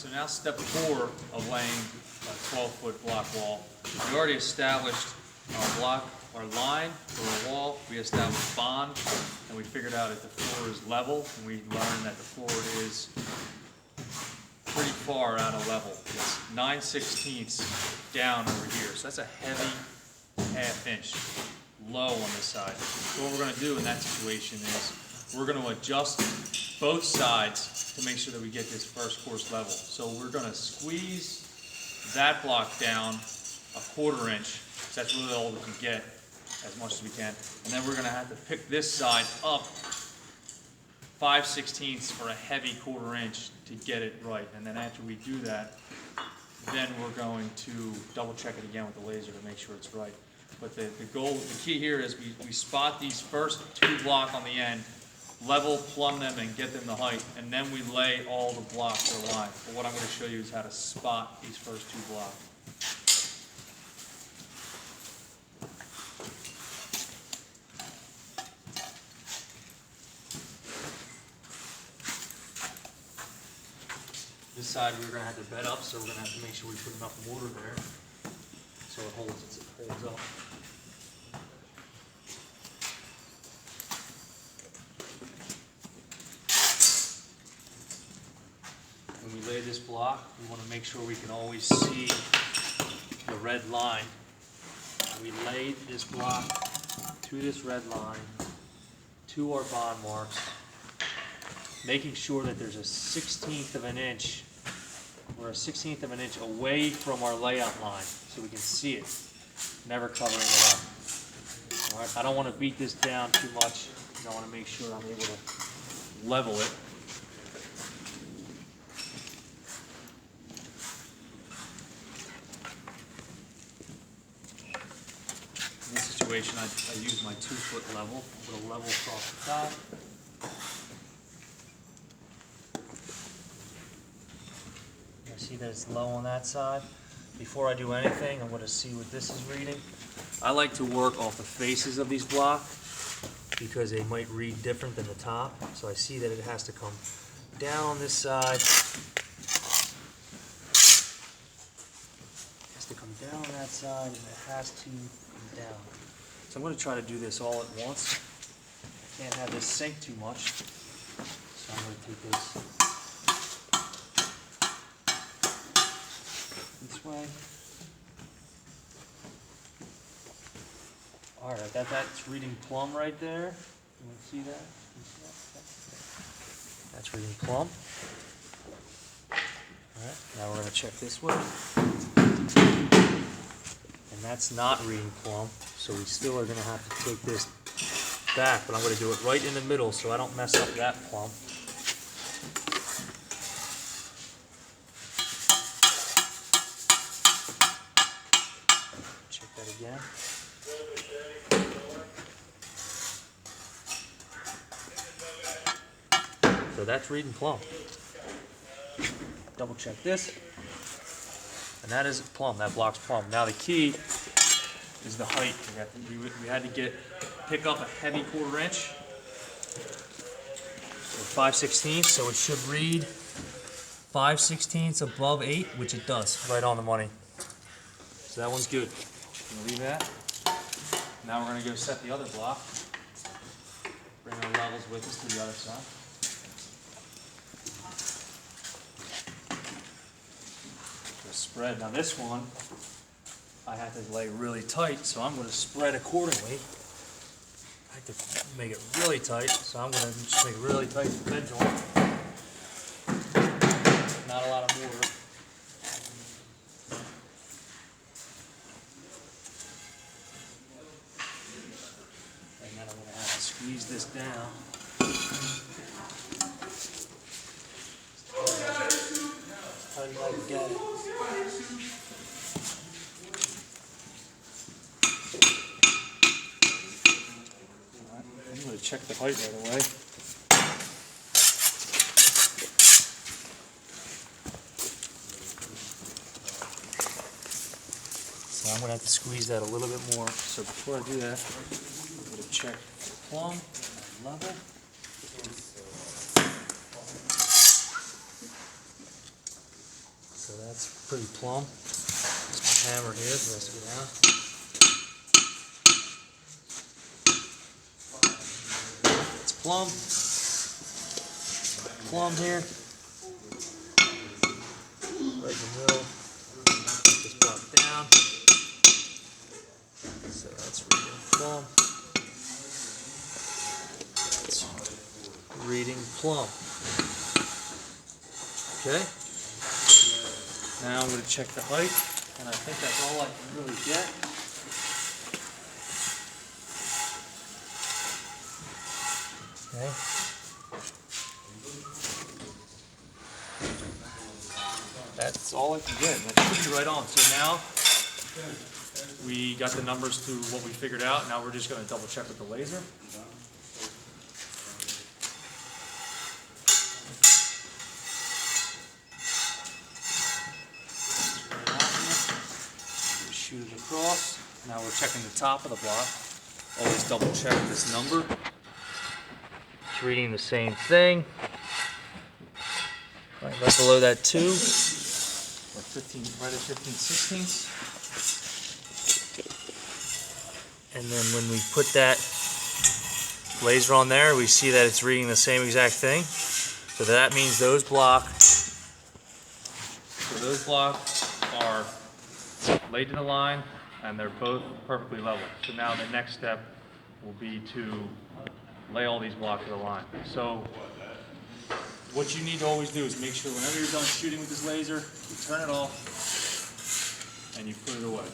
So now step 4 of laying a 12-foot block wall. We already established our block, our line for a wall. We established bond, and we figured out that the floor is level, and we learned that the floor is pretty far out of level. It's 9/16 down over here, so that's a heavy half-inch low on this side. So what we're going to do in that situation is we're going to adjust both sides to make sure that we get this first course level. So we're going to squeeze that block down a 1/4 inch, because that's really all we can get, as much as we can. And then we're going to have to pick this side up 5/16 for a heavy 1/4 inch to get it right. And then after we do that, then we're going to double check it again with the laser to make sure it's right. But the goal, the key here is we spot these first 2 blocks on the end, level, plumb them, and get them the height, and then we lay all the blocks to the line. But what I'm going to show you is how to spot these first 2 blocks. This side we're going to have to bed up, so we're going to have to make sure we put enough mortar there so it holds up. When we lay this block, we want to make sure we can always see the red line. We laid this block to this red line, to our bond marks, making sure that there's a 1/16 of an inch or a 1/16 of an inch away from our layout line so we can see it, never covering it up. All right, I don't want to beat this down too much. I want to make sure I'm able to level it. In this situation, I use my 2-foot level, put a level across the top. I see that it's low on that side. Before I do anything, I'm going to see what this is reading. I like to work off the faces of these blocks because they might read different than the top. So I see that it has to come down on this side. It has to come down on that side, and it has to come down. So I'm going to try to do this all at once. I can't have this sink too much. So I'm going to take this this way. Alright, that's reading plumb right there. You want to see that? That's reading plumb. Alright, now we're going to check this way. And that's not reading plumb, so we still are going to have to take this back, but I'm going to do it right in the middle so I don't mess up that plumb. Check that again. So that's reading plumb. Double check this. And that is plumb, that block's plumb. Now the key is the height. We had to pick up a heavy 1/4 inch. So 5/16, so it should read 5/16 above 8, which it does, right on the money. So that one's good. I'm gonna leave that. Now we're gonna go set the other block. Bring our levels with us to the other side. Spread. Now this one, I have to lay really tight, so I'm going to spread accordingly. I have to make it really tight, so I'm going to just make it really tight for bed joint. Not a lot of mortar. And then I'm going to have to squeeze this down. How do I get it? I'm going to check the height right away. So I'm going to have to squeeze that a little bit more. So before I do that, I'm going to check plumb and level. So that's pretty plumb. Hammer here, so let's go down. It's plumb. Plumb here. Right in the middle. Just block down. So that's reading plumb. That's reading plumb. Okay. Now I'm going to check the height, and I think that's all I can really get. Okay. That's all I can get. That should be right on. So now we got the numbers to what we figured out. Now we're just going to double check with the laser. Shoot it across. Now we're checking the top of the block. Always double check this number. It's reading the same thing. Right below that too. Or 15, right at 15/16. And then when we put that laser on there, we see that it's reading the same exact thing. So that means those blocks are laid in a line, and they're both perfectly level. So now the next step will be to lay all these blocks in a line. So what you need to always do is make sure whenever you're done shooting with this laser, you turn it off and you put it away.